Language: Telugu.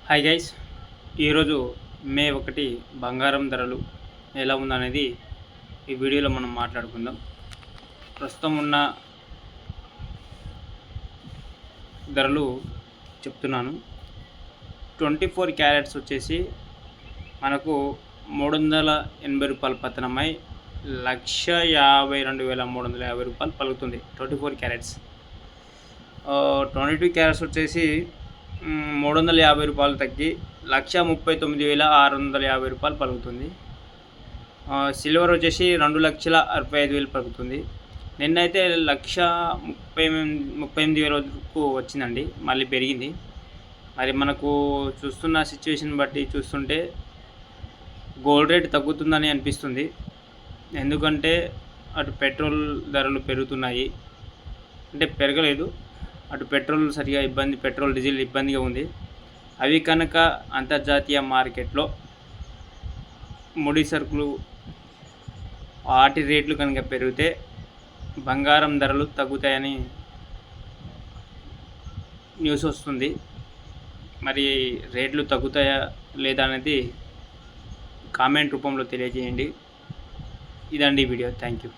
హాయ్ గైస్, ఈరోజు మే 1 బంగారం ధరలు ఎలా ఉందనేది ఈ వీడియోలో మనం మాట్లాడుకుందాం. ప్రస్తుతం ఉన్న ధరలు చెప్తున్నాను. 24 క్యారెట్స్ వచ్చేసి మనకు 380 రూపాయలు పతనమై 1,52,350 రూపాయలు పలుకుతుంది. 24 క్యారెట్స్. 22 క్యారెట్స్ వచ్చేసి 350 రూపాయలు తగ్గి 1,39,650 రూపాయలు పలుకుతుంది. సిల్వర్ వచ్చేసి 2,65,000 పలుకుతుంది. నిన్నైతే 1,38,000 వరకు వచ్చిందండి, మళ్ళీ పెరిగింది. మరి మనకు చూస్తున్న సిచ్యువేషన్ బట్టి చూస్తుంటే గోల్డ్ రేట్ తగ్గుతుందని అనిపిస్తుంది. ఎందుకంటే అటు పెట్రోల్ ధరలు పెరుగుతున్నాయి, అంటే పెరగలేదు, అటు పెట్రోల్ సరిగా పెట్రోల్ డీజిల్ ఇబ్బందిగా ఉంది. అవి కనుక అంతర్జాతీయ మార్కెట్లో ముడి సరుకులు వాటి రేట్లు కనుక పెరిగితే బంగారం ధరలు తగ్గుతాయని న్యూస్ వస్తుంది. మరి రేట్లు తగ్గుతాయా లేదా అనేది కామెంట్ రూపంలో తెలియజేయండి. ఇదండి వీడియో. Thank you.